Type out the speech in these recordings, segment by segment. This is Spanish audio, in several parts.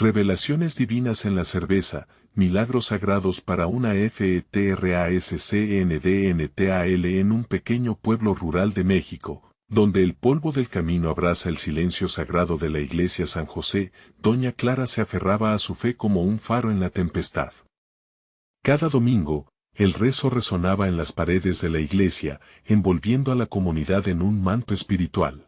Revelaciones divinas en la cerveza, milagros sagrados para una FETRASCNDNTAL en un pequeño pueblo rural de México, donde el polvo del camino abraza el silencio sagrado de la iglesia San José. Doña Clara se aferraba a su fe como un faro en la tempestad. Cada domingo, el rezo resonaba en las paredes de la iglesia, envolviendo a la comunidad en un manto espiritual.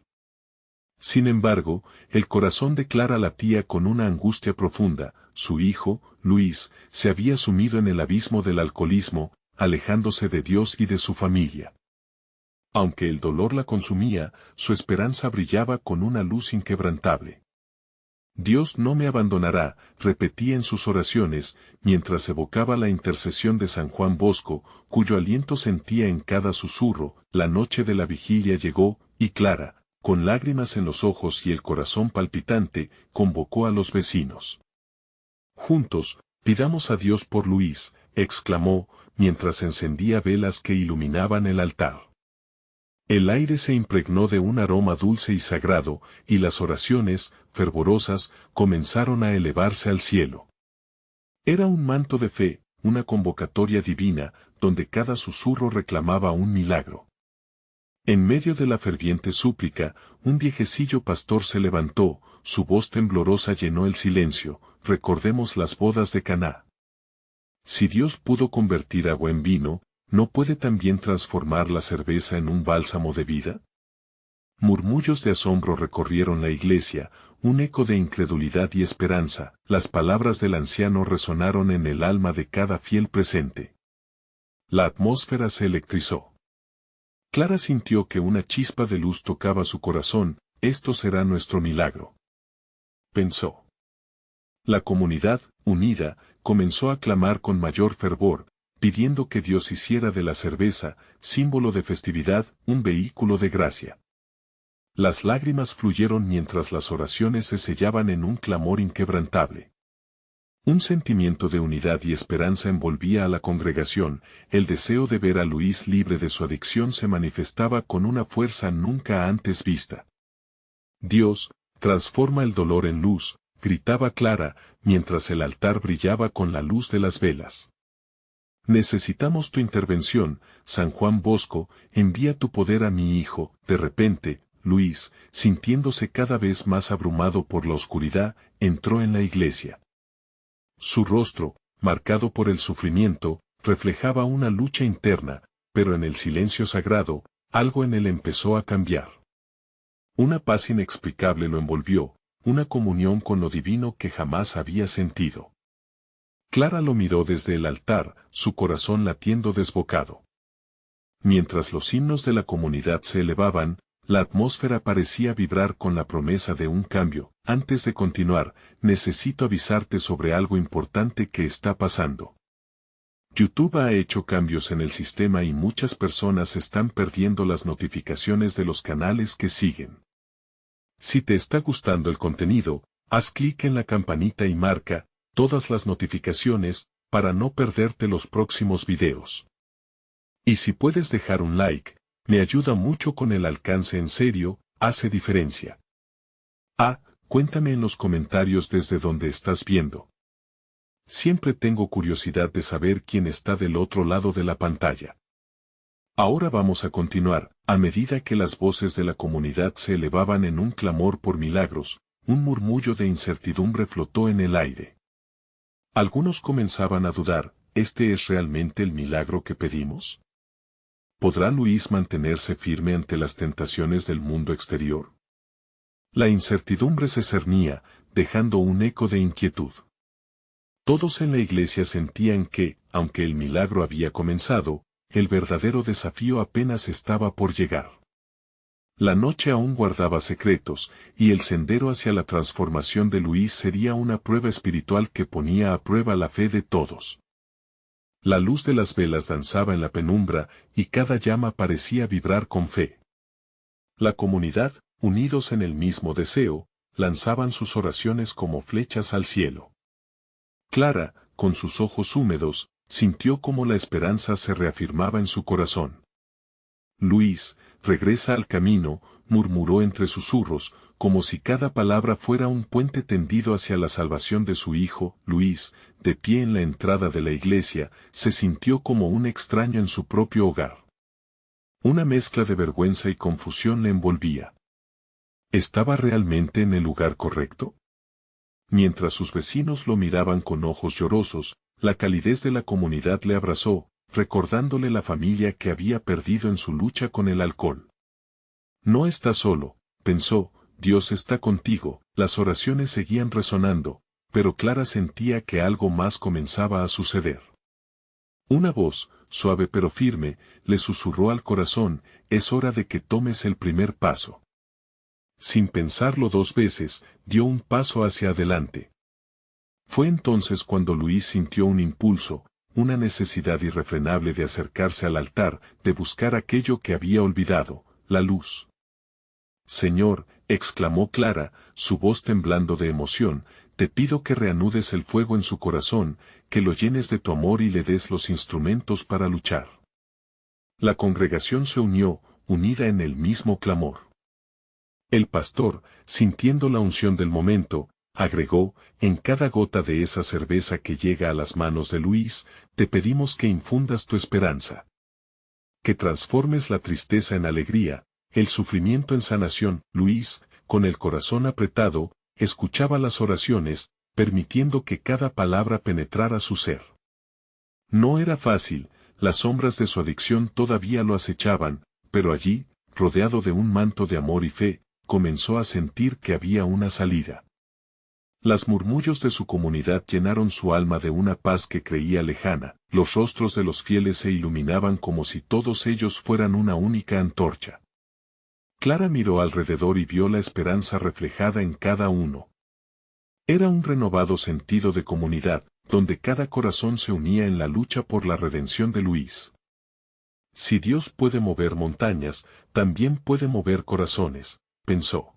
Sin embargo, el corazón de Clara latía con una angustia profunda. Su hijo, Luis, se había sumido en el abismo del alcoholismo, alejándose de Dios y de su familia. Aunque el dolor la consumía, su esperanza brillaba con una luz inquebrantable. Dios no me abandonará, repetía en sus oraciones, mientras evocaba la intercesión de San Juan Bosco, cuyo aliento sentía en cada susurro. La noche de la vigilia llegó, y Clara, con lágrimas en los ojos y el corazón palpitante, convocó a los vecinos. Juntos, pidamos a Dios por Luis, exclamó, mientras encendía velas que iluminaban el altar. El aire se impregnó de un aroma dulce y sagrado, y las oraciones, fervorosas, comenzaron a elevarse al cielo. Era un manto de fe, una convocatoria divina, donde cada susurro reclamaba un milagro. En medio de la ferviente súplica, un viejecillo pastor se levantó, su voz temblorosa llenó el silencio. Recordemos las bodas de Caná. Si Dios pudo convertir agua en vino, ¿no puede también transformar la cerveza en un bálsamo de vida? Murmullos de asombro recorrieron la iglesia, un eco de incredulidad y esperanza. Las palabras del anciano resonaron en el alma de cada fiel presente. La atmósfera se electrizó. Clara sintió que una chispa de luz tocaba su corazón. Esto será nuestro milagro, pensó. La comunidad, unida, comenzó a clamar con mayor fervor, pidiendo que Dios hiciera de la cerveza, símbolo de festividad, un vehículo de gracia. Las lágrimas fluyeron mientras las oraciones se sellaban en un clamor inquebrantable. Un sentimiento de unidad y esperanza envolvía a la congregación. El deseo de ver a Luis libre de su adicción se manifestaba con una fuerza nunca antes vista. Dios, transforma el dolor en luz, gritaba Clara, mientras el altar brillaba con la luz de las velas. Necesitamos tu intervención, San Juan Bosco, envía tu poder a mi hijo. De repente, Luis, sintiéndose cada vez más abrumado por la oscuridad, entró en la iglesia. Su rostro, marcado por el sufrimiento, reflejaba una lucha interna, pero en el silencio sagrado, algo en él empezó a cambiar. Una paz inexplicable lo envolvió, una comunión con lo divino que jamás había sentido. Clara lo miró desde el altar, su corazón latiendo desbocado. Mientras los himnos de la comunidad se elevaban, la atmósfera parecía vibrar con la promesa de un cambio. Antes de continuar, necesito avisarte sobre algo importante que está pasando. YouTube ha hecho cambios en el sistema y muchas personas están perdiendo las notificaciones de los canales que siguen. Si te está gustando el contenido, haz clic en la campanita y marca todas las notificaciones para no perderte los próximos videos. Y si puedes dejar un like, me ayuda mucho con el alcance. En serio, hace diferencia. Cuéntame en los comentarios desde donde estás viendo. Siempre tengo curiosidad de saber quién está del otro lado de la pantalla. Ahora vamos a continuar. A medida que las voces de la comunidad se elevaban en un clamor por milagros, un murmullo de incertidumbre flotó en el aire. Algunos comenzaban a dudar, ¿este es realmente el milagro que pedimos? ¿Podrá Luis mantenerse firme ante las tentaciones del mundo exterior? La incertidumbre se cernía, dejando un eco de inquietud. Todos en la iglesia sentían que, aunque el milagro había comenzado, el verdadero desafío apenas estaba por llegar. La noche aún guardaba secretos, y el sendero hacia la transformación de Luis sería una prueba espiritual que ponía a prueba la fe de todos. La luz de las velas danzaba en la penumbra, y cada llama parecía vibrar con fe. La comunidad, unidos en el mismo deseo, lanzaban sus oraciones como flechas al cielo. Clara, con sus ojos húmedos, sintió cómo la esperanza se reafirmaba en su corazón. Luis, regresa al camino, murmuró entre susurros, como si cada palabra fuera un puente tendido hacia la salvación de su hijo. Luis, de pie en la entrada de la iglesia, se sintió como un extraño en su propio hogar. Una mezcla de vergüenza y confusión le envolvía. ¿Estaba realmente en el lugar correcto? Mientras sus vecinos lo miraban con ojos llorosos, la calidez de la comunidad le abrazó, recordándole la familia que había perdido en su lucha con el alcohol. No estás solo, pensó, Dios está contigo. Las oraciones seguían resonando, pero Clara sentía que algo más comenzaba a suceder. Una voz, suave pero firme, le susurró al corazón, es hora de que tomes el primer paso. Sin pensarlo dos veces, dio un paso hacia adelante. Fue entonces cuando Luis sintió un impulso, una necesidad irrefrenable de acercarse al altar, de buscar aquello que había olvidado, la luz. Señor, exclamó Clara, su voz temblando de emoción, te pido que reanudes el fuego en su corazón, que lo llenes de tu amor y le des los instrumentos para luchar. La congregación se unió, unida en el mismo clamor. El pastor, sintiendo la unción del momento, agregó, en cada gota de esa cerveza que llega a las manos de Luis, te pedimos que infundas tu esperanza. Que transformes la tristeza en alegría, el sufrimiento en sanación. Luis, con el corazón apretado, escuchaba las oraciones, permitiendo que cada palabra penetrara su ser. No era fácil, las sombras de su adicción todavía lo acechaban, pero allí, rodeado de un manto de amor y fe, comenzó a sentir que había una salida. Los murmullos de su comunidad llenaron su alma de una paz que creía lejana, los rostros de los fieles se iluminaban como si todos ellos fueran una única antorcha. Clara miró alrededor y vio la esperanza reflejada en cada uno. Era un renovado sentido de comunidad, donde cada corazón se unía en la lucha por la redención de Luis. Si Dios puede mover montañas, también puede mover corazones, pensó.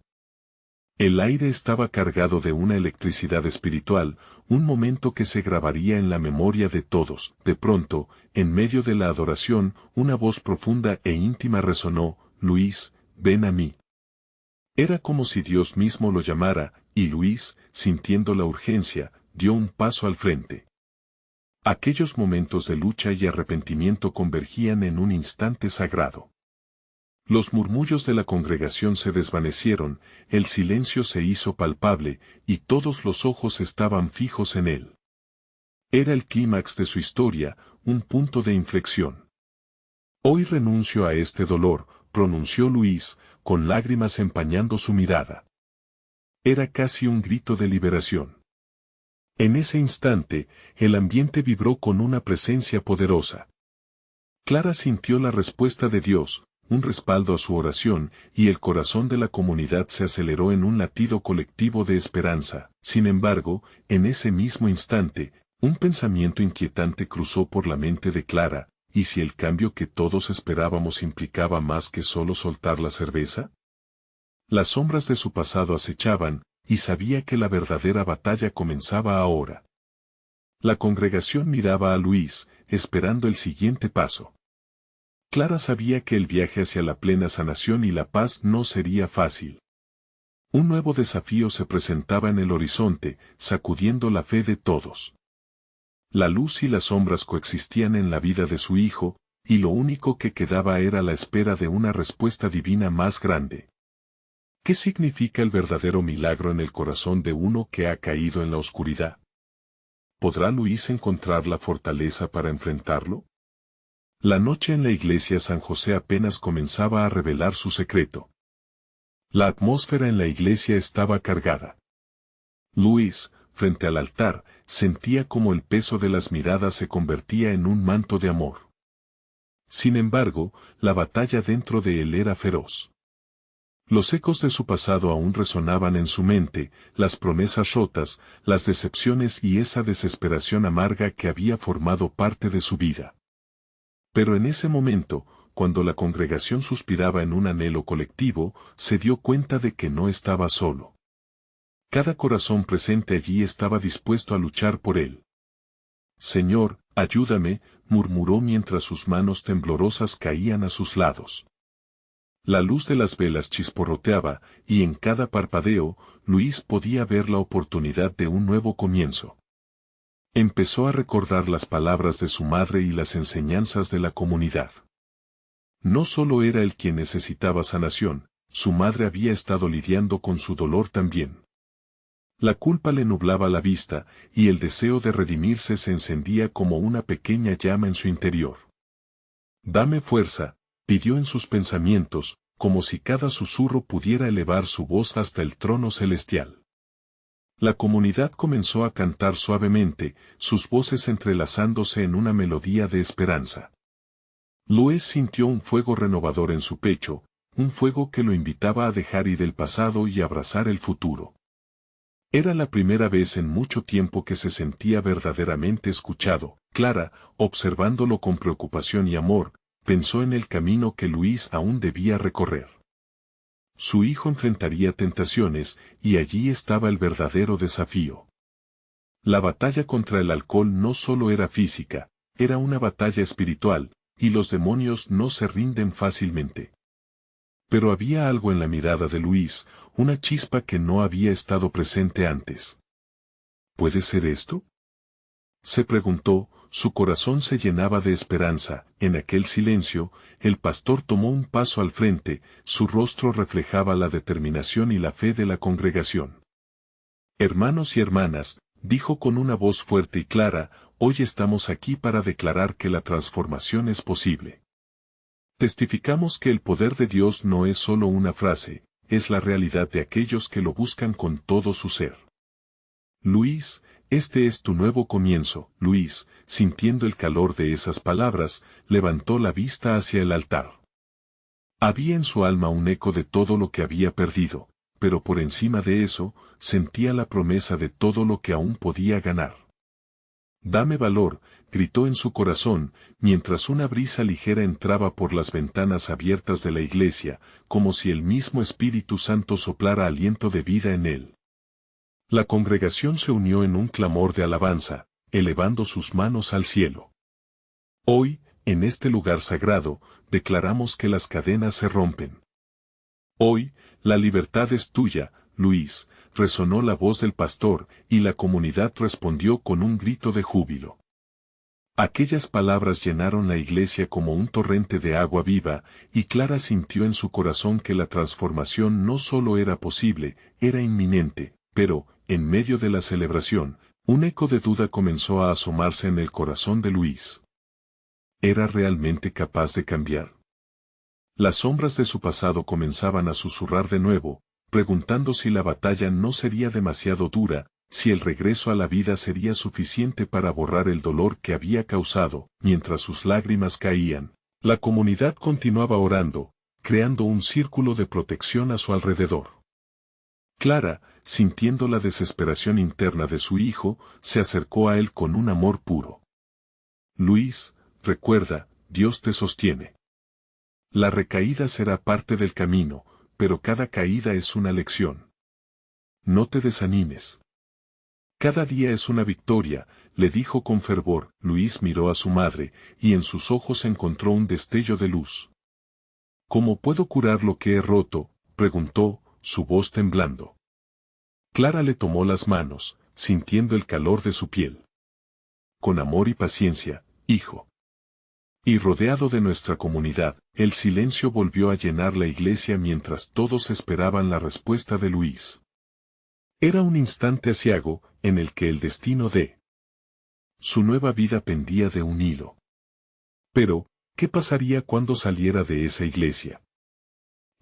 El aire estaba cargado de una electricidad espiritual, un momento que se grabaría en la memoria de todos. De pronto, en medio de la adoración, una voz profunda e íntima resonó, Luis, ven a mí. Era como si Dios mismo lo llamara, y Luis, sintiendo la urgencia, dio un paso al frente. Aquellos momentos de lucha y arrepentimiento convergían en un instante sagrado. Los murmullos de la congregación se desvanecieron, el silencio se hizo palpable, y todos los ojos estaban fijos en él. Era el clímax de su historia, un punto de inflexión. Hoy renuncio a este dolor, pronunció Luis, con lágrimas empañando su mirada. Era casi un grito de liberación. En ese instante, el ambiente vibró con una presencia poderosa. Clara sintió la respuesta de Dios, un respaldo a su oración, y el corazón de la comunidad se aceleró en un latido colectivo de esperanza. Sin embargo, en ese mismo instante, un pensamiento inquietante cruzó por la mente de Clara, ¿y si el cambio que todos esperábamos implicaba más que solo soltar la cerveza? Las sombras de su pasado acechaban, y sabía que la verdadera batalla comenzaba ahora. La congregación miraba a Luis, esperando el siguiente paso. Clara sabía que el viaje hacia la plena sanación y la paz no sería fácil. Un nuevo desafío se presentaba en el horizonte, sacudiendo la fe de todos. La luz y las sombras coexistían en la vida de su hijo, y lo único que quedaba era la espera de una respuesta divina más grande. ¿Qué significa el verdadero milagro en el corazón de uno que ha caído en la oscuridad? ¿Podrá Luis encontrar la fortaleza para enfrentarlo? La noche en la iglesia San José apenas comenzaba a revelar su secreto. La atmósfera en la iglesia estaba cargada. Luis, frente al altar, sentía como el peso de las miradas se convertía en un manto de amor. Sin embargo, la batalla dentro de él era feroz. Los ecos de su pasado aún resonaban en su mente, las promesas rotas, las decepciones y esa desesperación amarga que había formado parte de su vida. Pero en ese momento, cuando la congregación suspiraba en un anhelo colectivo, se dio cuenta de que no estaba solo. Cada corazón presente allí estaba dispuesto a luchar por él. Señor, ayúdame, murmuró mientras sus manos temblorosas caían a sus lados. La luz de las velas chisporroteaba, y en cada parpadeo, Luis podía ver la oportunidad de un nuevo comienzo. Empezó a recordar las palabras de su madre y las enseñanzas de la comunidad. No solo era él quien necesitaba sanación, su madre había estado lidiando con su dolor también. La culpa le nublaba la vista, y el deseo de redimirse se encendía como una pequeña llama en su interior. «Dame fuerza», pidió en sus pensamientos, como si cada susurro pudiera elevar su voz hasta el trono celestial. La comunidad comenzó a cantar suavemente, sus voces entrelazándose en una melodía de esperanza. Luis sintió un fuego renovador en su pecho, un fuego que lo invitaba a dejar ir el pasado y abrazar el futuro. Era la primera vez en mucho tiempo que se sentía verdaderamente escuchado. Clara, observándolo con preocupación y amor, pensó en el camino que Luis aún debía recorrer. Su hijo enfrentaría tentaciones, y allí estaba el verdadero desafío. La batalla contra el alcohol no solo era física, era una batalla espiritual, y los demonios no se rinden fácilmente. Pero había algo en la mirada de Luis, una chispa que no había estado presente antes. ¿Puede ser esto?, se preguntó, su corazón se llenaba de esperanza. En aquel silencio, el pastor tomó un paso al frente, su rostro reflejaba la determinación y la fe de la congregación. «Hermanos y hermanas», dijo con una voz fuerte y clara, «hoy estamos aquí para declarar que la transformación es posible. Testificamos que el poder de Dios no es solo una frase, es la realidad de aquellos que lo buscan con todo su ser. Luis, este es tu nuevo comienzo». Luis, sintiendo el calor de esas palabras, levantó la vista hacia el altar. Había en su alma un eco de todo lo que había perdido, pero por encima de eso, sentía la promesa de todo lo que aún podía ganar. «Dame valor», gritó en su corazón, mientras una brisa ligera entraba por las ventanas abiertas de la iglesia, como si el mismo Espíritu Santo soplara aliento de vida en él. La congregación se unió en un clamor de alabanza, elevando sus manos al cielo. «Hoy, en este lugar sagrado, declaramos que las cadenas se rompen. Hoy, la libertad es tuya, Luis», resonó la voz del pastor, y la comunidad respondió con un grito de júbilo. Aquellas palabras llenaron la iglesia como un torrente de agua viva, y Clara sintió en su corazón que la transformación no solo era posible, era inminente, pero, en medio de la celebración, un eco de duda comenzó a asomarse en el corazón de Luis. ¿Era realmente capaz de cambiar? Las sombras de su pasado comenzaban a susurrar de nuevo, preguntando si la batalla no sería demasiado dura, si el regreso a la vida sería suficiente para borrar el dolor que había causado. Mientras sus lágrimas caían, la comunidad continuaba orando, creando un círculo de protección a su alrededor. Clara, sintiendo la desesperación interna de su hijo, se acercó a él con un amor puro. «Luis, recuerda, Dios te sostiene. La recaída será parte del camino, pero cada caída es una lección. No te desanimes. Cada día es una victoria», le dijo con fervor. Luis miró a su madre, y en sus ojos encontró un destello de luz. «¿Cómo puedo curar lo que he roto?», preguntó, su voz temblando. Clara le tomó las manos, sintiendo el calor de su piel. «Con amor y paciencia, hijo». Y rodeado de nuestra comunidad, el silencio volvió a llenar la iglesia mientras todos esperaban la respuesta de Luis. Era un instante aciago, en el que el destino de su nueva vida pendía de un hilo. Pero, ¿qué pasaría cuando saliera de esa iglesia?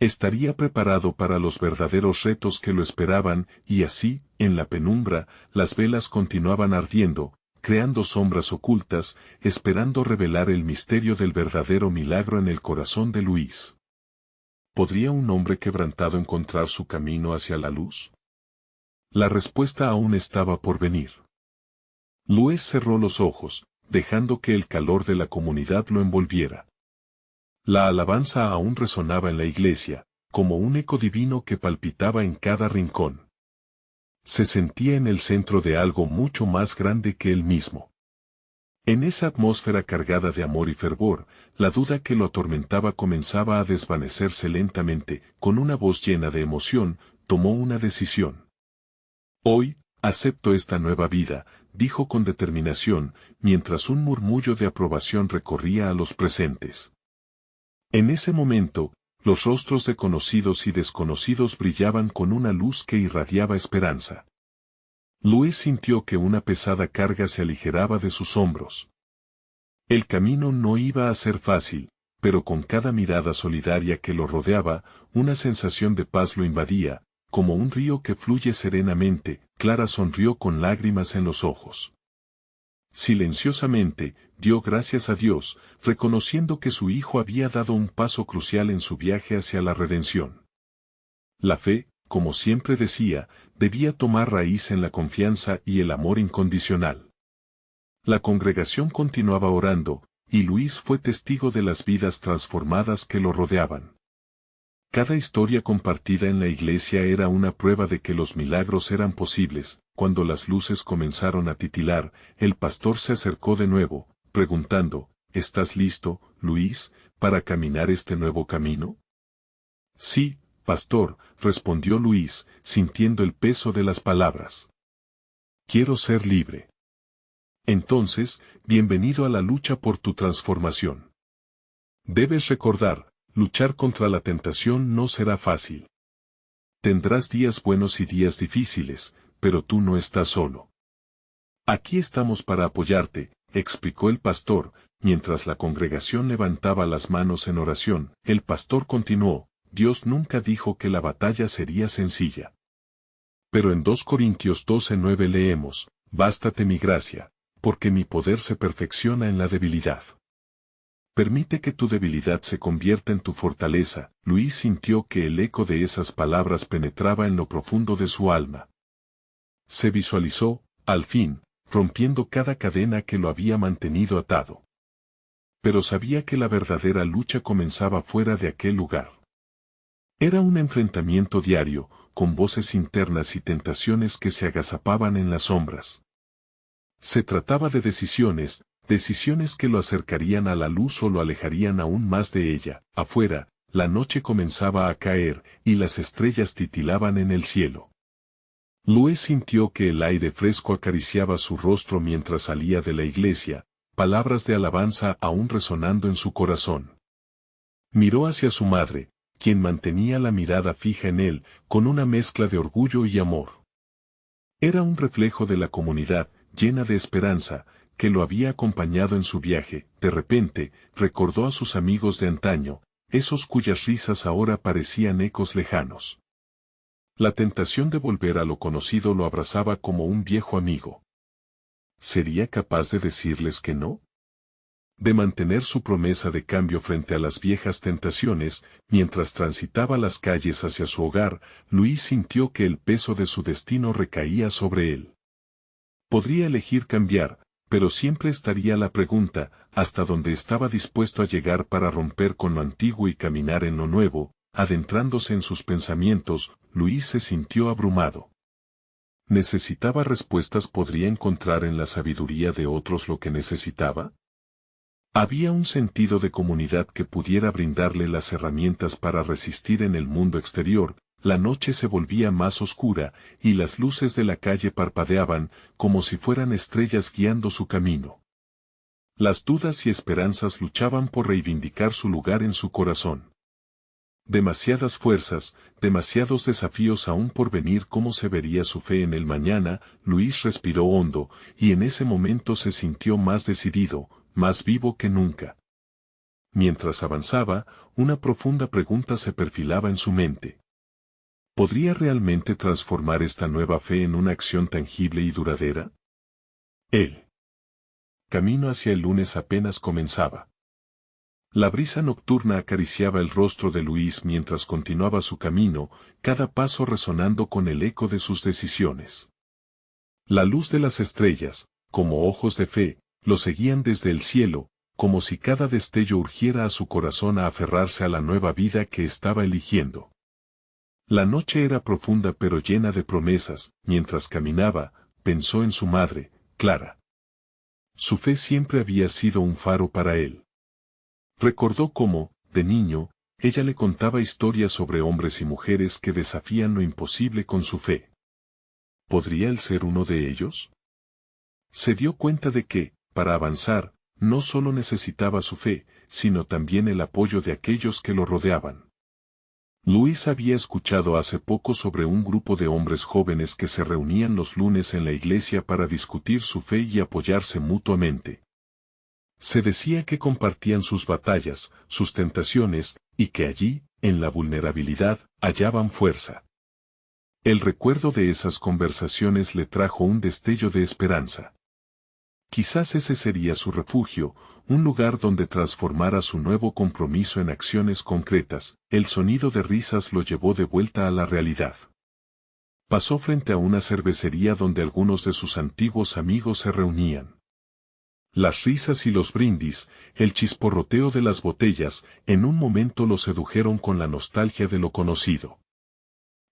Estaría preparado para los verdaderos retos que lo esperaban, y así, en la penumbra, las velas continuaban ardiendo, creando sombras ocultas, esperando revelar el misterio del verdadero milagro en el corazón de Luis. ¿Podría un hombre quebrantado encontrar su camino hacia la luz? La respuesta aún estaba por venir. Luis cerró los ojos, dejando que el calor de la comunidad lo envolviera. La alabanza aún resonaba en la iglesia, como un eco divino que palpitaba en cada rincón. Se sentía en el centro de algo mucho más grande que él mismo. En esa atmósfera cargada de amor y fervor, la duda que lo atormentaba comenzaba a desvanecerse lentamente. Con una voz llena de emoción, tomó una decisión. Hoy, acepto esta nueva vida, dijo con determinación, mientras un murmullo de aprobación recorría a los presentes. En ese momento, los rostros de conocidos y desconocidos brillaban con una luz que irradiaba esperanza. Luis sintió que una pesada carga se aligeraba de sus hombros. El camino no iba a ser fácil, pero con cada mirada solidaria que lo rodeaba, una sensación de paz lo invadía, como un río que fluye serenamente. Clara sonrió con lágrimas en los ojos. Silenciosamente, dio gracias a Dios, reconociendo que su hijo había dado un paso crucial en su viaje hacia la redención. La fe, como siempre decía, debía tomar raíz en la confianza y el amor incondicional. La congregación continuaba orando, y Luis fue testigo de las vidas transformadas que lo rodeaban. Cada historia compartida en la iglesia era una prueba de que los milagros eran posibles. Cuando las luces comenzaron a titilar, el pastor se acercó de nuevo, preguntando, ¿estás listo, Luis, para caminar este nuevo camino? Sí, pastor, respondió Luis, sintiendo el peso de las palabras. Quiero ser libre. Entonces, bienvenido a la lucha por tu transformación. Debes recordar, luchar contra la tentación no será fácil. Tendrás días buenos y días difíciles, pero tú no estás solo. Aquí estamos para apoyarte, explicó el pastor, mientras la congregación levantaba las manos en oración. El pastor continuó, Dios nunca dijo que la batalla sería sencilla. Pero en 2 Corintios 12:9 leemos, bástate mi gracia, porque mi poder se perfecciona en la debilidad. Permite que tu debilidad se convierta en tu fortaleza. Luis sintió que el eco de esas palabras penetraba en lo profundo de su alma. Se visualizó, al fin, rompiendo cada cadena que lo había mantenido atado. Pero sabía que la verdadera lucha comenzaba fuera de aquel lugar. Era un enfrentamiento diario, con voces internas y tentaciones que se agazapaban en las sombras. Se trataba de decisiones que lo acercarían a la luz o lo alejarían aún más de ella. Afuera, la noche comenzaba a caer, y las estrellas titilaban en el cielo. Luis sintió que el aire fresco acariciaba su rostro mientras salía de la iglesia, palabras de alabanza aún resonando en su corazón. Miró hacia su madre, quien mantenía la mirada fija en él, con una mezcla de orgullo y amor. Era un reflejo de la comunidad, llena de esperanza, que lo había acompañado en su viaje. De repente, recordó a sus amigos de antaño, esos cuyas risas ahora parecían ecos lejanos. La tentación de volver a lo conocido lo abrazaba como un viejo amigo. ¿Sería capaz de decirles que no? De mantener su promesa de cambio frente a las viejas tentaciones. Mientras transitaba las calles hacia su hogar, Luis sintió que el peso de su destino recaía sobre él. Podría elegir cambiar, pero siempre estaría la pregunta, ¿hasta dónde estaba dispuesto a llegar para romper con lo antiguo y caminar en lo nuevo? Adentrándose en sus pensamientos, Luis se sintió abrumado. ¿Necesitaba respuestas? ¿Podría encontrar en la sabiduría de otros lo que necesitaba? ¿Había un sentido de comunidad que pudiera brindarle las herramientas para resistir en el mundo exterior? La noche se volvía más oscura, y las luces de la calle parpadeaban, como si fueran estrellas guiando su camino. Las dudas y esperanzas luchaban por reivindicar su lugar en su corazón. Demasiadas fuerzas, demasiados desafíos aún por venir. ¿Cómo se vería su fe en el mañana? Luis respiró hondo, y en ese momento se sintió más decidido, más vivo que nunca. Mientras avanzaba, una profunda pregunta se perfilaba en su mente. ¿Podría realmente transformar esta nueva fe en una acción tangible y duradera? El camino hacia el lunes apenas comenzaba. La brisa nocturna acariciaba el rostro de Luis mientras continuaba su camino, cada paso resonando con el eco de sus decisiones. La luz de las estrellas, como ojos de fe, lo seguían desde el cielo, como si cada destello urgiera a su corazón a aferrarse a la nueva vida que estaba eligiendo. La noche era profunda pero llena de promesas. Mientras caminaba, pensó en su madre, Clara. Su fe siempre había sido un faro para él. Recordó cómo, de niño, ella le contaba historias sobre hombres y mujeres que desafían lo imposible con su fe. ¿Podría él ser uno de ellos? Se dio cuenta de que, para avanzar, no solo necesitaba su fe, sino también el apoyo de aquellos que lo rodeaban. Luis había escuchado hace poco sobre un grupo de hombres jóvenes que se reunían los lunes en la iglesia para discutir su fe y apoyarse mutuamente. Se decía que compartían sus batallas, sus tentaciones, y que allí, en la vulnerabilidad, hallaban fuerza. El recuerdo de esas conversaciones le trajo un destello de esperanza. Quizás ese sería su refugio, un lugar donde transformara su nuevo compromiso en acciones concretas. El sonido de risas lo llevó de vuelta a la realidad. Pasó frente a una cervecería donde algunos de sus antiguos amigos se reunían. Las risas y los brindis, el chisporroteo de las botellas, en un momento lo sedujeron con la nostalgia de lo conocido.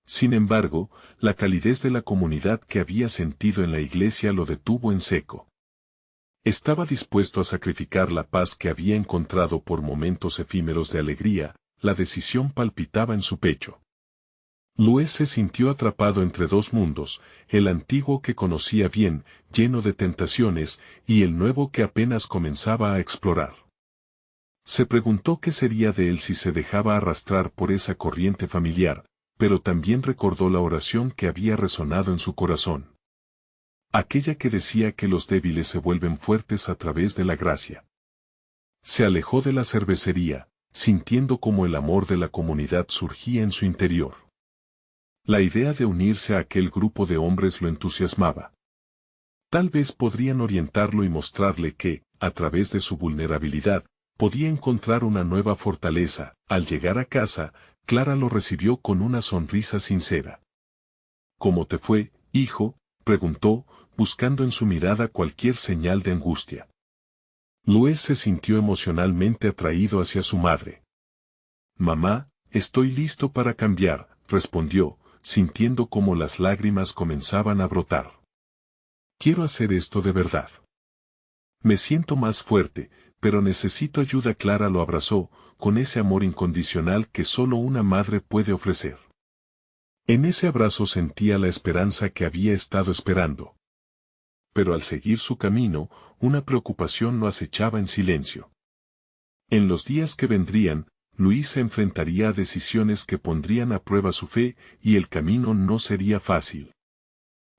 Sin embargo, la calidez de la comunidad que había sentido en la iglesia lo detuvo en seco. Estaba dispuesto a sacrificar la paz que había encontrado por momentos efímeros de alegría. La decisión palpitaba en su pecho. Luis se sintió atrapado entre dos mundos, el antiguo que conocía bien, lleno de tentaciones, y el nuevo que apenas comenzaba a explorar. Se preguntó qué sería de él si se dejaba arrastrar por esa corriente familiar, pero también recordó la oración que había resonado en su corazón. Aquella que decía que los débiles se vuelven fuertes a través de la gracia. Se alejó de la cervecería, sintiendo cómo el amor de la comunidad surgía en su interior. La idea de unirse a aquel grupo de hombres lo entusiasmaba. Tal vez podrían orientarlo y mostrarle que, a través de su vulnerabilidad, podía encontrar una nueva fortaleza. Al llegar a casa, Clara lo recibió con una sonrisa sincera. ¿Cómo te fue, hijo?, preguntó, buscando en su mirada cualquier señal de angustia. Luis se sintió emocionalmente atraído hacia su madre. Mamá, estoy listo para cambiar, respondió, sintiendo cómo las lágrimas comenzaban a brotar. Quiero hacer esto de verdad. Me siento más fuerte, pero necesito ayuda. Clara lo abrazó, con ese amor incondicional que solo una madre puede ofrecer. En ese abrazo sentía la esperanza que había estado esperando. Pero al seguir su camino, una preocupación lo acechaba en silencio. En los días que vendrían, Luis se enfrentaría a decisiones que pondrían a prueba su fe, y el camino no sería fácil.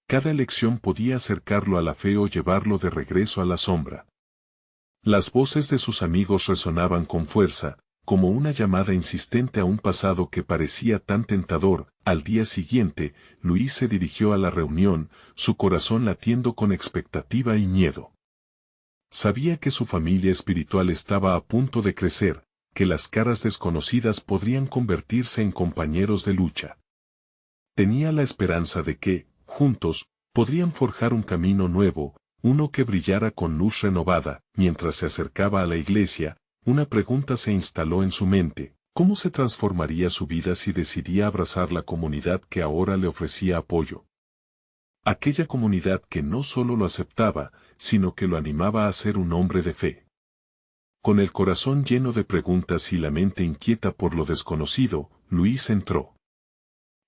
Cada elección podía acercarlo a la fe o llevarlo de regreso a la sombra. Las voces de sus amigos resonaban con fuerza, como una llamada insistente a un pasado que parecía tan tentador. Al día siguiente, Luis se dirigió a la reunión, su corazón latiendo con expectativa y miedo. Sabía que su familia espiritual estaba a punto de crecer, que las caras desconocidas podrían convertirse en compañeros de lucha. Tenía la esperanza de que, juntos, podrían forjar un camino nuevo, uno que brillara con luz renovada. Mientras se acercaba a la iglesia, una pregunta se instaló en su mente: ¿cómo se transformaría su vida si decidía abrazar la comunidad que ahora le ofrecía apoyo? Aquella comunidad que no solo lo aceptaba, sino que lo animaba a ser un hombre de fe. Con el corazón lleno de preguntas y la mente inquieta por lo desconocido, Luis entró.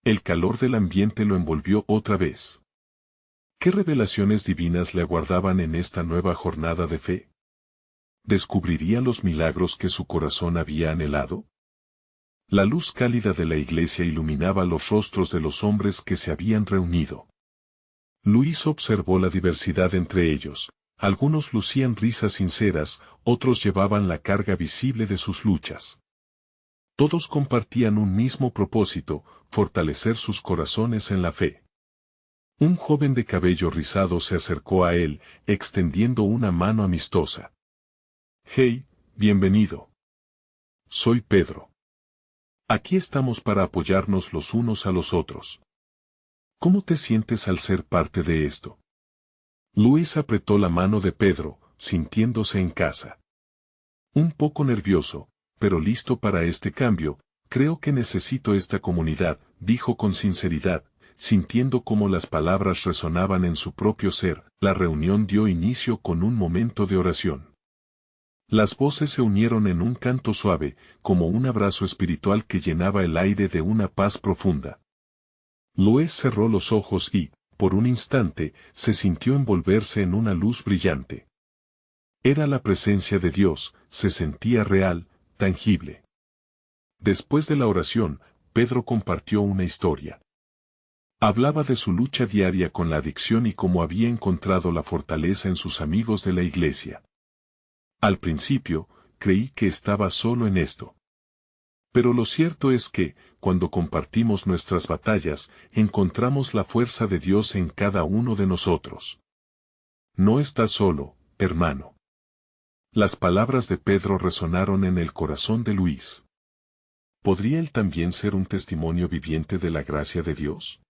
El calor del ambiente lo envolvió otra vez. ¿Qué revelaciones divinas le aguardaban en esta nueva jornada de fe? ¿Descubriría los milagros que su corazón había anhelado? La luz cálida de la iglesia iluminaba los rostros de los hombres que se habían reunido. Luis observó la diversidad entre ellos. Algunos lucían risas sinceras, otros llevaban la carga visible de sus luchas. Todos compartían un mismo propósito: fortalecer sus corazones en la fe. Un joven de cabello rizado se acercó a él, extendiendo una mano amistosa. «Hey, bienvenido. Soy Pedro. Aquí estamos para apoyarnos los unos a los otros. ¿Cómo te sientes al ser parte de esto?» Luis apretó la mano de Pedro, sintiéndose en casa. Un poco nervioso, pero listo para este cambio. Creo que necesito esta comunidad, dijo con sinceridad, sintiendo cómo las palabras resonaban en su propio ser. La reunión dio inicio con un momento de oración. Las voces se unieron en un canto suave, como un abrazo espiritual que llenaba el aire de una paz profunda. Luis cerró los ojos y, por un instante, se sintió envolverse en una luz brillante. Era la presencia de Dios, se sentía real, tangible. Después de la oración, Pedro compartió una historia. Hablaba de su lucha diaria con la adicción y cómo había encontrado la fortaleza en sus amigos de la iglesia. Al principio, creí que estaba solo en esto. Pero lo cierto es que, cuando compartimos nuestras batallas, encontramos la fuerza de Dios en cada uno de nosotros. No estás solo, hermano. Las palabras de Pedro resonaron en el corazón de Luis. ¿Podría él también ser un testimonio viviente de la gracia de Dios?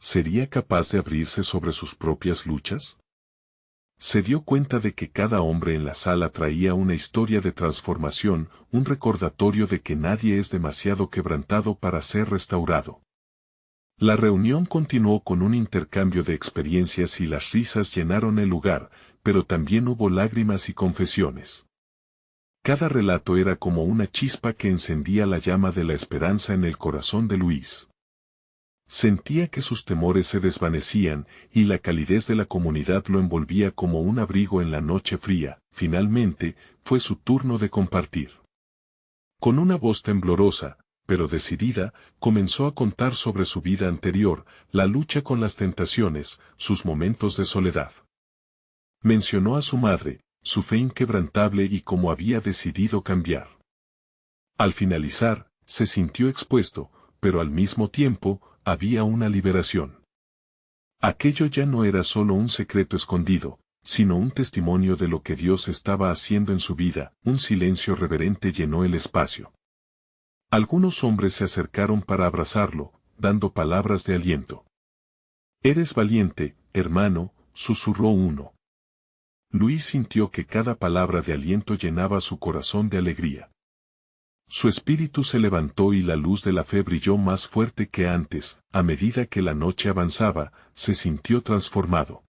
¿Sería capaz de abrirse sobre sus propias luchas? Se dio cuenta de que cada hombre en la sala traía una historia de transformación, un recordatorio de que nadie es demasiado quebrantado para ser restaurado. La reunión continuó con un intercambio de experiencias y las risas llenaron el lugar, pero también hubo lágrimas y confesiones. Cada relato era como una chispa que encendía la llama de la esperanza en el corazón de Luis. Sentía que sus temores se desvanecían, y la calidez de la comunidad lo envolvía como un abrigo en la noche fría. Finalmente, fue su turno de compartir. Con una voz temblorosa, pero decidida, comenzó a contar sobre su vida anterior, la lucha con las tentaciones, sus momentos de soledad. Mencionó a su madre, su fe inquebrantable y cómo había decidido cambiar. Al finalizar, se sintió expuesto, pero al mismo tiempo, había una liberación. Aquello ya no era solo un secreto escondido, sino un testimonio de lo que Dios estaba haciendo en su vida. Un silencio reverente llenó el espacio. Algunos hombres se acercaron para abrazarlo, dando palabras de aliento. «Eres valiente, hermano», susurró uno. Luis sintió que cada palabra de aliento llenaba su corazón de alegría. Su espíritu se levantó y la luz de la fe brilló más fuerte que antes. A medida que la noche avanzaba, se sintió transformado.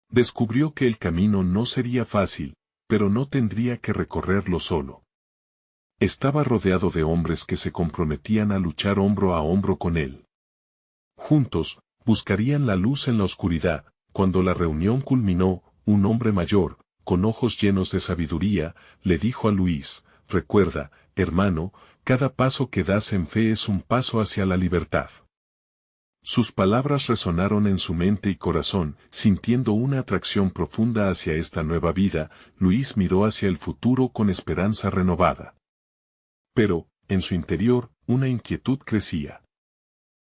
Descubrió que el camino no sería fácil, pero no tendría que recorrerlo solo. Estaba rodeado de hombres que se comprometían a luchar hombro a hombro con él. Juntos, buscarían la luz en la oscuridad. Cuando la reunión culminó, un hombre mayor, con ojos llenos de sabiduría, le dijo a Luis: «Recuerda, hermano, cada paso que das en fe es un paso hacia la libertad». Sus palabras resonaron en su mente y corazón. Sintiendo una atracción profunda hacia esta nueva vida, Luis miró hacia el futuro con esperanza renovada. Pero, en su interior, una inquietud crecía.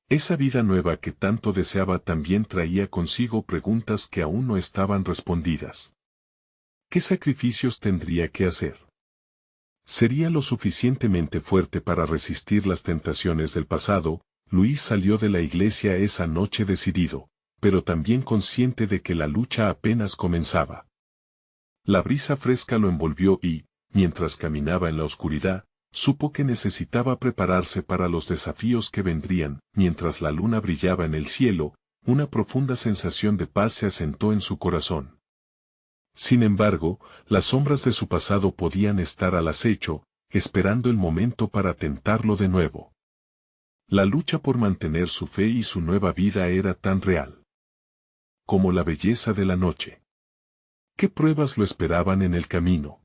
Esa vida nueva que tanto deseaba también traía consigo preguntas que aún no estaban respondidas. ¿Qué sacrificios tendría que hacer? ¿Sería lo suficientemente fuerte para resistir las tentaciones del pasado? Luis salió de la iglesia esa noche decidido, pero también consciente de que la lucha apenas comenzaba. La brisa fresca lo envolvió y, mientras caminaba en la oscuridad, supo que necesitaba prepararse para los desafíos que vendrían. Mientras la luna brillaba en el cielo, una profunda sensación de paz se asentó en su corazón. Sin embargo, las sombras de su pasado podían estar al acecho, esperando el momento para tentarlo de nuevo. La lucha por mantener su fe y su nueva vida era tan real como la belleza de la noche. ¿Qué pruebas lo esperaban en el camino?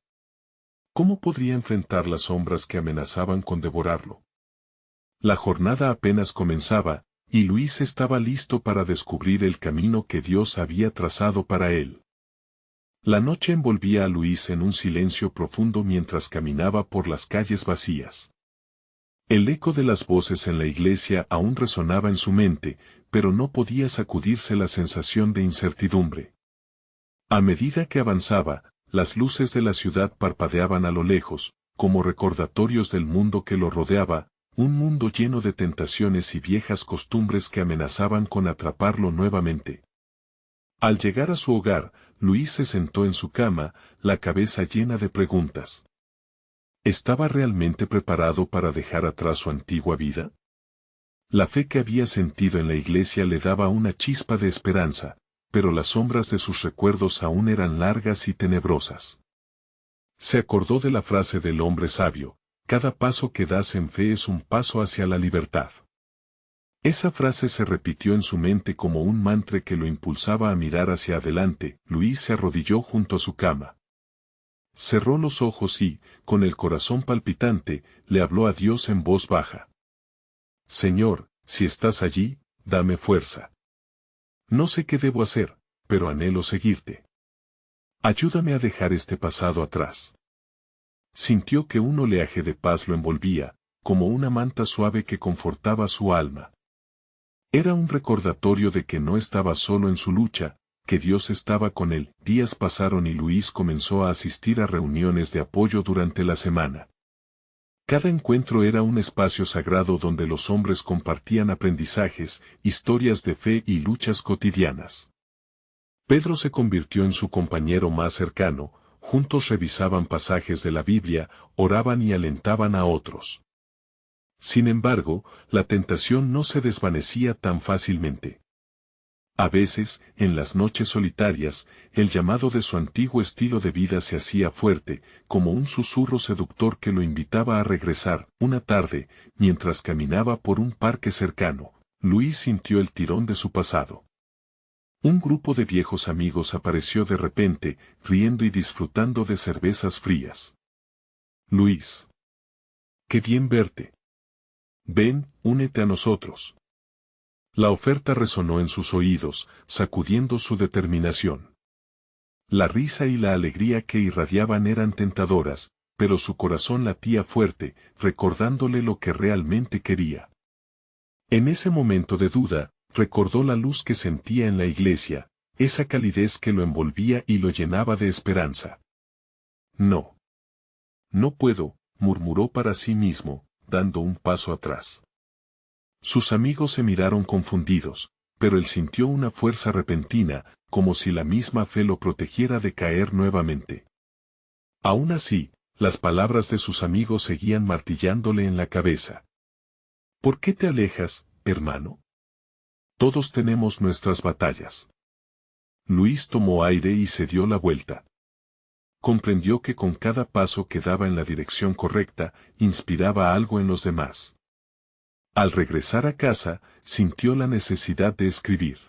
¿Cómo podría enfrentar las sombras que amenazaban con devorarlo? La jornada apenas comenzaba, y Luis estaba listo para descubrir el camino que Dios había trazado para él. La noche envolvía a Luis en un silencio profundo mientras caminaba por las calles vacías. El eco de las voces en la iglesia aún resonaba en su mente, pero no podía sacudirse la sensación de incertidumbre. A medida que avanzaba, las luces de la ciudad parpadeaban a lo lejos, como recordatorios del mundo que lo rodeaba, un mundo lleno de tentaciones y viejas costumbres que amenazaban con atraparlo nuevamente. Al llegar a su hogar, Luis se sentó en su cama, la cabeza llena de preguntas. ¿Estaba realmente preparado para dejar atrás su antigua vida? La fe que había sentido en la iglesia le daba una chispa de esperanza, pero las sombras de sus recuerdos aún eran largas y tenebrosas. Se acordó de la frase del hombre sabio: cada paso que das en fe es un paso hacia la libertad. Esa frase se repitió en su mente como un mantra que lo impulsaba a mirar hacia adelante. Luis se arrodilló junto a su cama. Cerró los ojos y, con el corazón palpitante, le habló a Dios en voz baja. Señor, si estás allí, dame fuerza. No sé qué debo hacer, pero anhelo seguirte. Ayúdame a dejar este pasado atrás. Sintió que un oleaje de paz lo envolvía, como una manta suave que confortaba su alma. Era un recordatorio de que no estaba solo en su lucha, que Dios estaba con él. Días pasaron y Luis comenzó a asistir a reuniones de apoyo durante la semana. Cada encuentro era un espacio sagrado donde los hombres compartían aprendizajes, historias de fe y luchas cotidianas. Pedro se convirtió en su compañero más cercano. Juntos revisaban pasajes de la Biblia, oraban y alentaban a otros. Sin embargo, la tentación no se desvanecía tan fácilmente. A veces, en las noches solitarias, el llamado de su antiguo estilo de vida se hacía fuerte, como un susurro seductor que lo invitaba a regresar. Una tarde, mientras caminaba por un parque cercano, Luis sintió el tirón de su pasado. Un grupo de viejos amigos apareció de repente, riendo y disfrutando de cervezas frías. Luis. ¡Qué bien verte! Ven, únete a nosotros. La oferta resonó en sus oídos, sacudiendo su determinación. La risa y la alegría que irradiaban eran tentadoras, pero su corazón latía fuerte, recordándole lo que realmente quería. En ese momento de duda, recordó la luz que sentía en la iglesia, esa calidez que lo envolvía y lo llenaba de esperanza. No. No puedo, murmuró para sí mismo, dando un paso atrás. Sus amigos se miraron confundidos, pero él sintió una fuerza repentina, como si la misma fe lo protegiera de caer nuevamente. Aún así, las palabras de sus amigos seguían martillándole en la cabeza. ¿Por qué te alejas, hermano? Todos tenemos nuestras batallas. Luis tomó aire y se dio la vuelta. Comprendió que con cada paso que daba en la dirección correcta, inspiraba algo en los demás. Al regresar a casa, sintió la necesidad de escribir.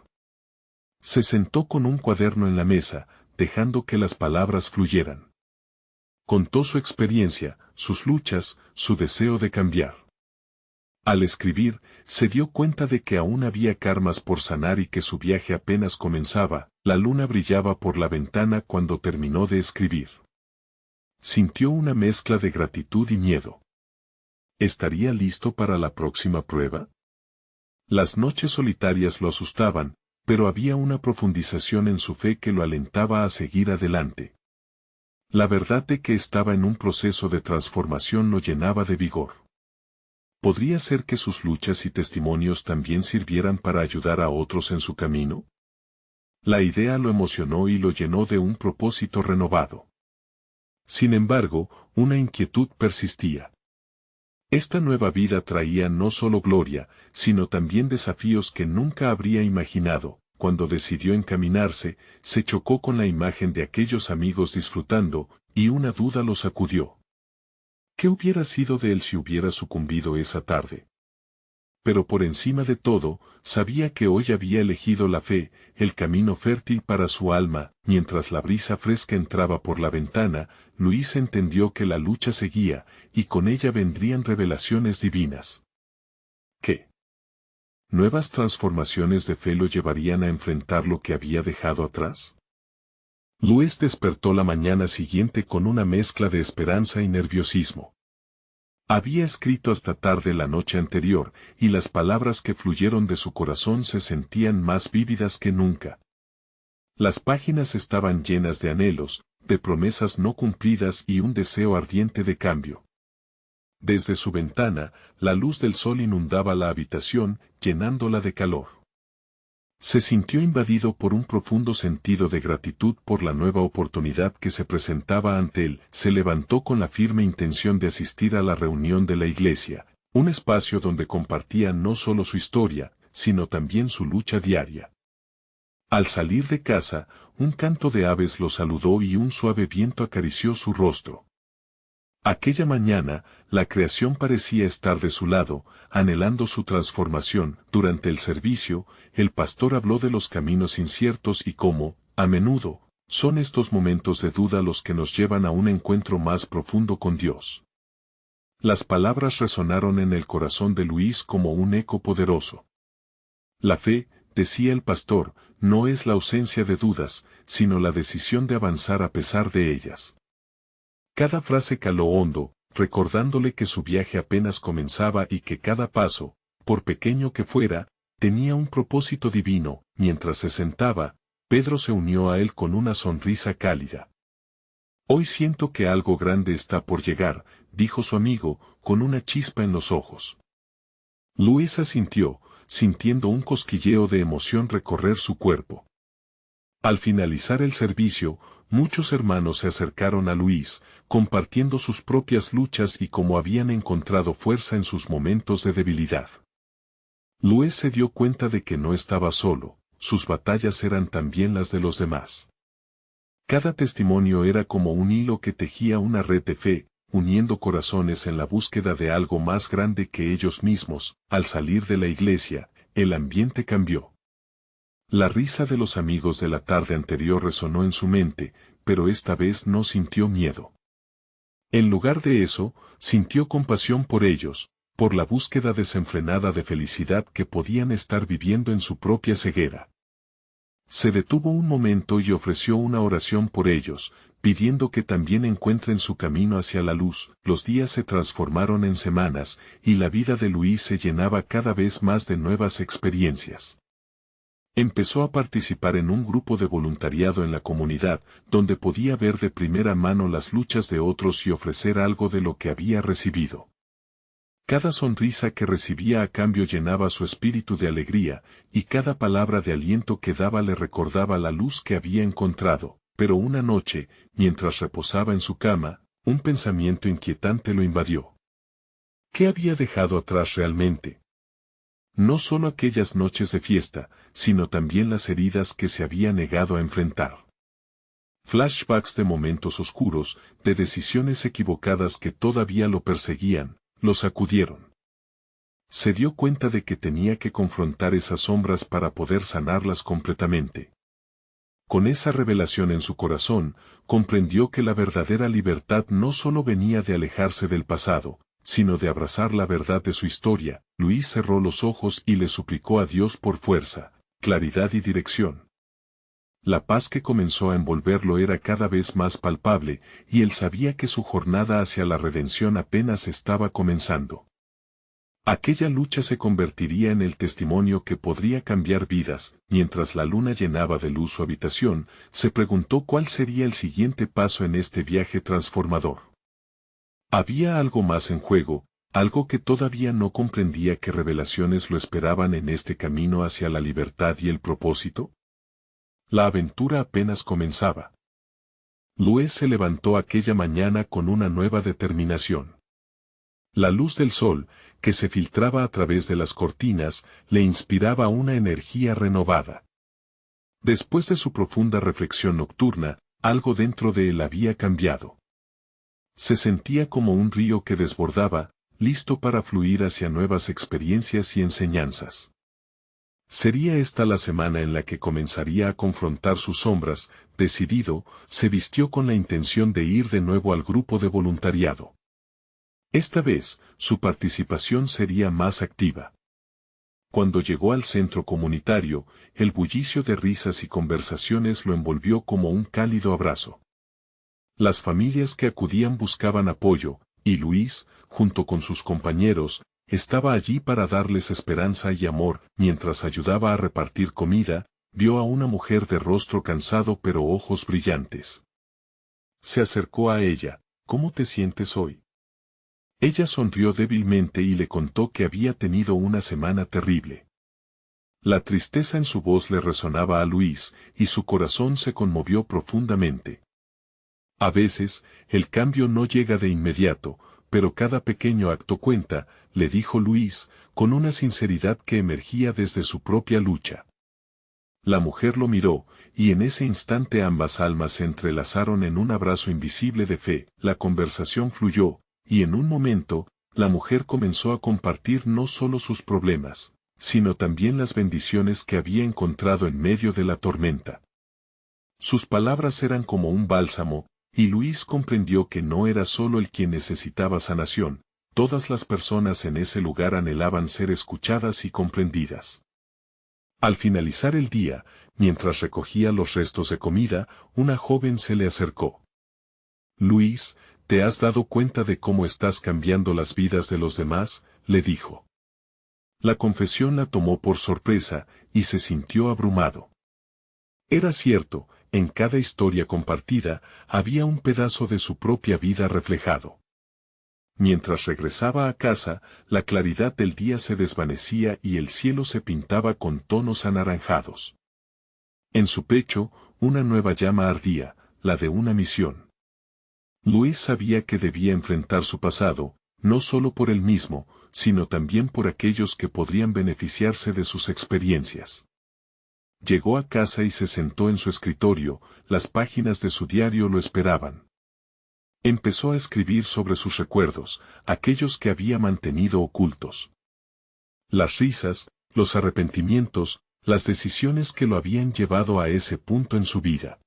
Se sentó con un cuaderno en la mesa, dejando que las palabras fluyeran. Contó su experiencia, sus luchas, su deseo de cambiar. Al escribir, se dio cuenta de que aún había karmas por sanar y que su viaje apenas comenzaba. La luna brillaba por la ventana cuando terminó de escribir. Sintió una mezcla de gratitud y miedo. ¿Estaría listo para la próxima prueba? Las noches solitarias lo asustaban, pero había una profundización en su fe que lo alentaba a seguir adelante. La verdad de que estaba en un proceso de transformación lo llenaba de vigor. ¿Podría ser que sus luchas y testimonios también sirvieran para ayudar a otros en su camino? La idea lo emocionó y lo llenó de un propósito renovado. Sin embargo, una inquietud persistía. Esta nueva vida traía no solo gloria, sino también desafíos que nunca habría imaginado. Cuando decidió encaminarse, se chocó con la imagen de aquellos amigos disfrutando, y una duda lo sacudió. ¿Qué hubiera sido de él si hubiera sucumbido esa tarde? Pero por encima de todo, sabía que hoy había elegido la fe, el camino fértil para su alma. Mientras la brisa fresca entraba por la ventana, Luis entendió que la lucha seguía, y con ella vendrían revelaciones divinas. ¿Qué? ¿Nuevas transformaciones de fe lo llevarían a enfrentar lo que había dejado atrás? Luis despertó la mañana siguiente con una mezcla de esperanza y nerviosismo. Había escrito hasta tarde la noche anterior, y las palabras que fluyeron de su corazón se sentían más vívidas que nunca. Las páginas estaban llenas de anhelos, de promesas no cumplidas y un deseo ardiente de cambio. Desde su ventana, la luz del sol inundaba la habitación, llenándola de calor. Se sintió invadido por un profundo sentido de gratitud por la nueva oportunidad que se presentaba ante él. Se levantó con la firme intención de asistir a la reunión de la iglesia, Un espacio donde compartía no solo su historia, sino también su lucha diaria. Al salir de casa, un canto de aves lo saludó y un suave viento acarició su rostro. Aquella mañana, la creación parecía estar de su lado, anhelando su transformación. Durante el servicio, el pastor habló de los caminos inciertos y cómo, a menudo, son estos momentos de duda los que nos llevan a un encuentro más profundo con Dios. Las palabras resonaron en el corazón de Luis como un eco poderoso. La fe, decía el pastor, no es la ausencia de dudas, sino la decisión de avanzar a pesar de ellas. Cada frase caló hondo, recordándole que su viaje apenas comenzaba y que cada paso, por pequeño que fuera, tenía un propósito divino. Mientras se sentaba, Pedro se unió a él con una sonrisa cálida. Hoy siento que algo grande está por llegar, dijo su amigo, con una chispa en los ojos. Luis asintió, sintiendo un cosquilleo de emoción recorrer su cuerpo. Al finalizar el servicio, muchos hermanos se acercaron a Luis, compartiendo sus propias luchas y cómo habían encontrado fuerza en sus momentos de debilidad. Luis se dio cuenta de que no estaba solo, sus batallas eran también las de los demás. Cada testimonio era como un hilo que tejía una red de fe, uniendo corazones en la búsqueda de algo más grande que ellos mismos. Al salir de la iglesia, el ambiente cambió. La risa de los amigos de la tarde anterior resonó en su mente, pero esta vez no sintió miedo. En lugar de eso, sintió compasión por ellos, por la búsqueda desenfrenada de felicidad que podían estar viviendo en su propia ceguera. Se detuvo un momento y ofreció una oración por ellos, pidiendo que también encuentren su camino hacia la luz. Los días se transformaron en semanas, y la vida de Luis se llenaba cada vez más de nuevas experiencias. Empezó a participar en un grupo de voluntariado en la comunidad, donde podía ver de primera mano las luchas de otros y ofrecer algo de lo que había recibido. Cada sonrisa que recibía a cambio llenaba su espíritu de alegría, y cada palabra de aliento que daba le recordaba la luz que había encontrado. Pero una noche, mientras reposaba en su cama, un pensamiento inquietante lo invadió. ¿Qué había dejado atrás realmente? No solo aquellas noches de fiesta, sino también las heridas que se había negado a enfrentar. Flashbacks de momentos oscuros, de decisiones equivocadas que todavía lo perseguían, lo sacudieron. Se dio cuenta de que tenía que confrontar esas sombras para poder sanarlas completamente. Con esa revelación en su corazón, comprendió que la verdadera libertad no solo venía de alejarse del pasado, sino de abrazar la verdad de su historia. Luis cerró los ojos y le suplicó a Dios por fuerza, claridad y dirección. La paz que comenzó a envolverlo era cada vez más palpable, y él sabía que su jornada hacia la redención apenas estaba comenzando. Aquella lucha se convertiría en el testimonio que podría cambiar vidas. Mientras la luna llenaba de luz su habitación, se preguntó cuál sería el siguiente paso en este viaje transformador. Había algo más en juego, algo que todavía no comprendía. ¿Qué revelaciones lo esperaban en este camino hacia la libertad y el propósito? La aventura apenas comenzaba. Luis se levantó aquella mañana con una nueva determinación. La luz del sol, que se filtraba a través de las cortinas, le inspiraba una energía renovada. Después de su profunda reflexión nocturna, algo dentro de él había cambiado. Se sentía como un río que desbordaba, listo para fluir hacia nuevas experiencias y enseñanzas. Sería esta la semana en la que comenzaría a confrontar sus sombras. Decidido, se vistió con la intención de ir de nuevo al grupo de voluntariado. Esta vez, su participación sería más activa. Cuando llegó al centro comunitario, el bullicio de risas y conversaciones lo envolvió como un cálido abrazo. Las familias que acudían buscaban apoyo, y Luis, junto con sus compañeros, estaba allí para darles esperanza y amor. Mientras ayudaba a repartir comida, vio a una mujer de rostro cansado pero ojos brillantes. Se acercó a ella. ¿Cómo te sientes hoy? Ella sonrió débilmente y le contó que había tenido una semana terrible. La tristeza en su voz le resonaba a Luis, y su corazón se conmovió profundamente. A veces, el cambio no llega de inmediato, pero cada pequeño acto cuenta, le dijo Luis, con una sinceridad que emergía desde su propia lucha. La mujer lo miró, y en ese instante ambas almas se entrelazaron en un abrazo invisible de fe. La conversación fluyó, y en un momento, la mujer comenzó a compartir no solo sus problemas, sino también las bendiciones que había encontrado en medio de la tormenta. Sus palabras eran como un bálsamo, y Luis comprendió que no era solo él quien necesitaba sanación, todas las personas en ese lugar anhelaban ser escuchadas y comprendidas. Al finalizar el día, mientras recogía los restos de comida, una joven se le acercó. Luis, ¿te has dado cuenta de cómo estás cambiando las vidas de los demás?, le dijo. La confesión la tomó por sorpresa, y se sintió abrumado. Era cierto, en cada historia compartida, había un pedazo de su propia vida reflejado. Mientras regresaba a casa, la claridad del día se desvanecía y el cielo se pintaba con tonos anaranjados. En su pecho, una nueva llama ardía, la de una misión. Luis sabía que debía enfrentar su pasado, no solo por él mismo, sino también por aquellos que podrían beneficiarse de sus experiencias. Llegó a casa y se sentó en su escritorio, las páginas de su diario lo esperaban. Empezó a escribir sobre sus recuerdos, aquellos que había mantenido ocultos. Las risas, los arrepentimientos, las decisiones que lo habían llevado a ese punto en su vida.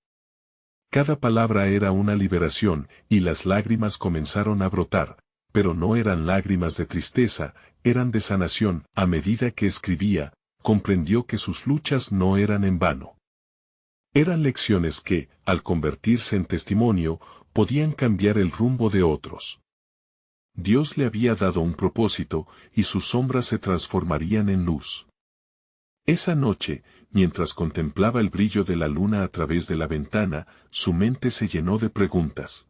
Cada palabra era una liberación, y las lágrimas comenzaron a brotar, pero no eran lágrimas de tristeza, eran de sanación. A medida que escribía, comprendió que sus luchas no eran en vano. Eran lecciones que, al convertirse en testimonio, podían cambiar el rumbo de otros. Dios le había dado un propósito, y sus sombras se transformarían en luz. Esa noche, mientras contemplaba el brillo de la luna a través de la ventana, su mente se llenó de preguntas.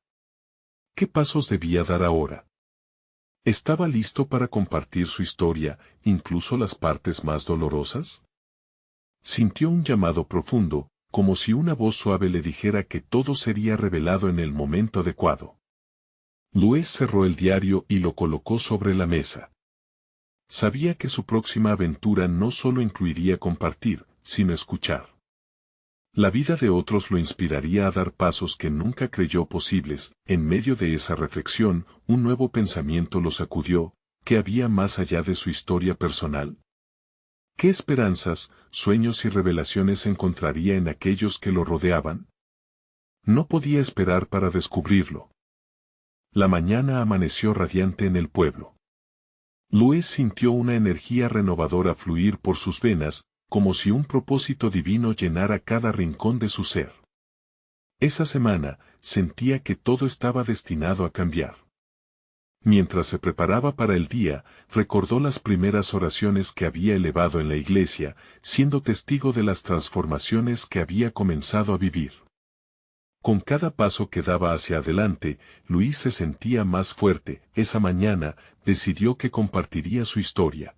¿Qué pasos debía dar ahora? ¿Estaba listo para compartir su historia, incluso las partes más dolorosas? Sintió un llamado profundo, como si una voz suave le dijera que todo sería revelado en el momento adecuado. Luis cerró el diario y lo colocó sobre la mesa. Sabía que su próxima aventura no solo incluiría compartir, sino escuchar. La vida de otros lo inspiraría a dar pasos que nunca creyó posibles. En medio de esa reflexión, un nuevo pensamiento lo sacudió. ¿Qué había más allá de su historia personal? ¿Qué esperanzas, sueños y revelaciones encontraría en aquellos que lo rodeaban? No podía esperar para descubrirlo. La mañana amaneció radiante en el pueblo. Luis sintió una energía renovadora fluir por sus venas, como si un propósito divino llenara cada rincón de su ser. Esa semana, sentía que todo estaba destinado a cambiar. Mientras se preparaba para el día, recordó las primeras oraciones que había elevado en la iglesia, siendo testigo de las transformaciones que había comenzado a vivir. Con cada paso que daba hacia adelante, Luis se sentía más fuerte. Esa mañana, decidió que compartiría su historia.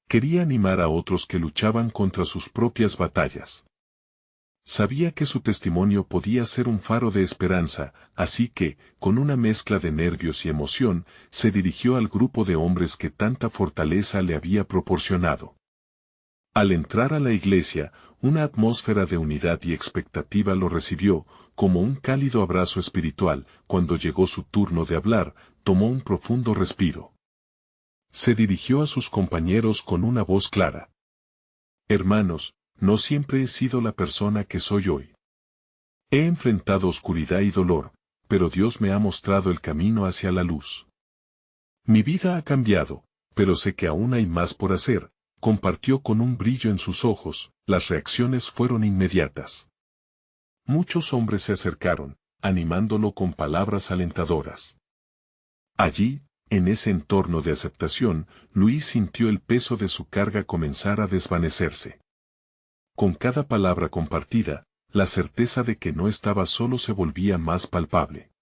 Quería animar a otros que luchaban contra sus propias batallas. Sabía que su testimonio podía ser un faro de esperanza, así que, con una mezcla de nervios y emoción, se dirigió al grupo de hombres que tanta fortaleza le había proporcionado. Al entrar a la iglesia, una atmósfera de unidad y expectativa lo recibió, como un cálido abrazo espiritual. Cuando llegó su turno de hablar, tomó un profundo respiro. Se dirigió a sus compañeros con una voz clara. Hermanos, no siempre he sido la persona que soy hoy. He enfrentado oscuridad y dolor, pero Dios me ha mostrado el camino hacia la luz. Mi vida ha cambiado, pero sé que aún hay más por hacer. Compartió con un brillo en sus ojos. Las reacciones fueron inmediatas. Muchos hombres se acercaron, animándolo con palabras alentadoras. Allí, en ese entorno de aceptación, Luis sintió el peso de su carga comenzar a desvanecerse. Con cada palabra compartida, la certeza de que no estaba solo se volvía más palpable.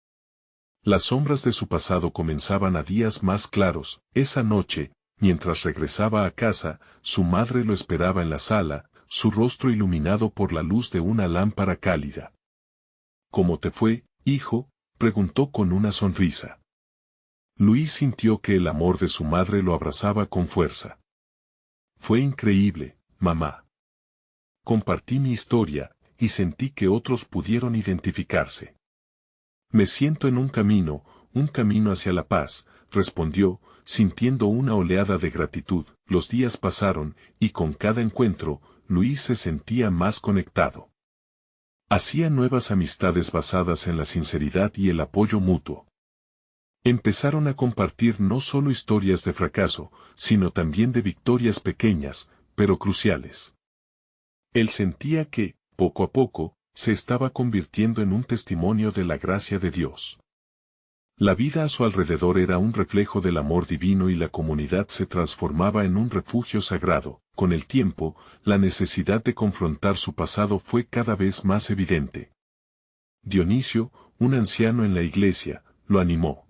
Las sombras de su pasado comenzaban a días más claros. Esa noche, mientras regresaba a casa, su madre lo esperaba en la sala, su rostro iluminado por la luz de una lámpara cálida. ¿Cómo te fue, hijo?, preguntó con una sonrisa. Luis sintió que el amor de su madre lo abrazaba con fuerza. Fue increíble, mamá. Compartí mi historia, y sentí que otros pudieron identificarse. Me siento en un camino hacia la paz, respondió, sintiendo una oleada de gratitud. Los días pasaron, y con cada encuentro, Luis se sentía más conectado. Hacía nuevas amistades basadas en la sinceridad y el apoyo mutuo. Empezaron a compartir no solo historias de fracaso, sino también de victorias pequeñas, pero cruciales. Él sentía que, poco a poco, se estaba convirtiendo en un testimonio de la gracia de Dios. La vida a su alrededor era un reflejo del amor divino y la comunidad se transformaba en un refugio sagrado. Con el tiempo, la necesidad de confrontar su pasado fue cada vez más evidente. Dionisio, un anciano en la iglesia, lo animó.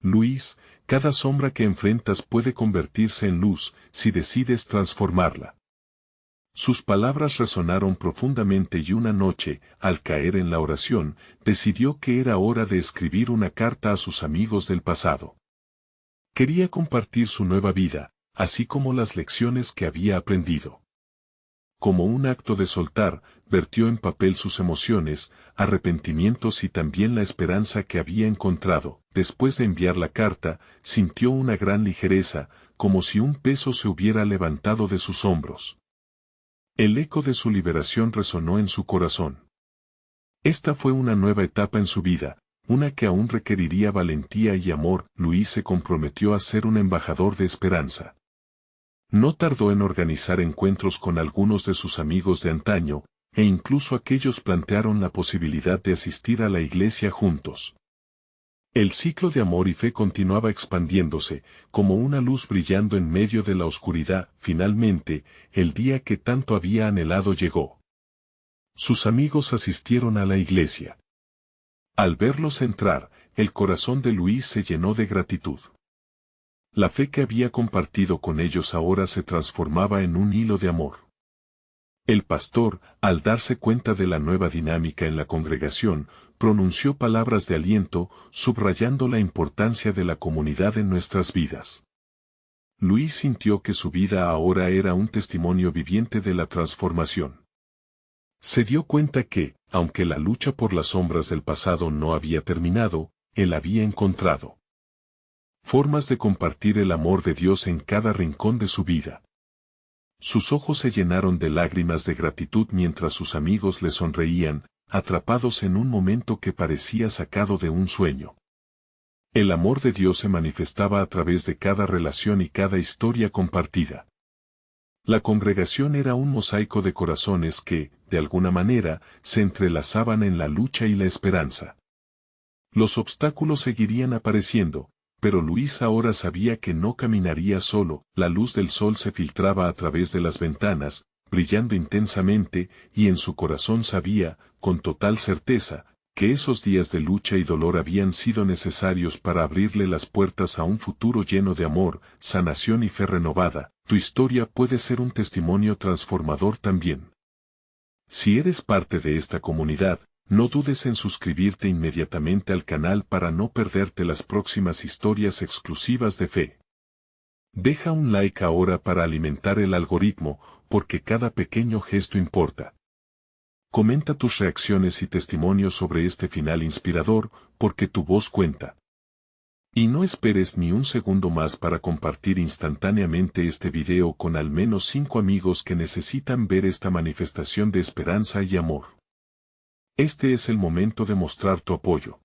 Luis, cada sombra que enfrentas puede convertirse en luz si decides transformarla. Sus palabras resonaron profundamente y una noche, al caer en la oración, decidió que era hora de escribir una carta a sus amigos del pasado. Quería compartir su nueva vida, así como las lecciones que había aprendido. Como un acto de soltar, vertió en papel sus emociones, arrepentimientos y también la esperanza que había encontrado. Después de enviar la carta, sintió una gran ligereza, como si un peso se hubiera levantado de sus hombros. El eco de su liberación resonó en su corazón. Esta fue una nueva etapa en su vida, una que aún requeriría valentía y amor. Luis se comprometió a ser un embajador de esperanza. No tardó en organizar encuentros con algunos de sus amigos de antaño, e incluso aquellos plantearon la posibilidad de asistir a la iglesia juntos. El ciclo de amor y fe continuaba expandiéndose, como una luz brillando en medio de la oscuridad. Finalmente, el día que tanto había anhelado llegó. Sus amigos asistieron a la iglesia. Al verlos entrar, el corazón de Luis se llenó de gratitud. La fe que había compartido con ellos ahora se transformaba en un hilo de amor. El pastor, al darse cuenta de la nueva dinámica en la congregación, pronunció palabras de aliento, subrayando la importancia de la comunidad en nuestras vidas. Luis sintió que su vida ahora era un testimonio viviente de la transformación. Se dio cuenta que, aunque la lucha por las sombras del pasado no había terminado, él había encontrado formas de compartir el amor de Dios en cada rincón de su vida. Sus ojos se llenaron de lágrimas de gratitud mientras sus amigos le sonreían, atrapados en un momento que parecía sacado de un sueño. El amor de Dios se manifestaba a través de cada relación y cada historia compartida. La congregación era un mosaico de corazones que, de alguna manera, se entrelazaban en la lucha y la esperanza. Los obstáculos seguirían apareciendo, pero Luis ahora sabía que no caminaría solo. La luz del sol se filtraba a través de las ventanas, brillando intensamente, y en su corazón sabía, con total certeza, que esos días de lucha y dolor habían sido necesarios para abrirle las puertas a un futuro lleno de amor, sanación y fe renovada. Tu historia puede ser un testimonio transformador también. Si eres parte de esta comunidad, no dudes en suscribirte inmediatamente al canal para no perderte las próximas historias exclusivas de fe. Deja un like ahora para alimentar el algoritmo, porque cada pequeño gesto importa. Comenta tus reacciones y testimonios sobre este final inspirador, porque tu voz cuenta. Y no esperes ni un segundo más para compartir instantáneamente este video con al menos 5 amigos que necesitan ver esta manifestación de esperanza y amor. Este es el momento de mostrar tu apoyo.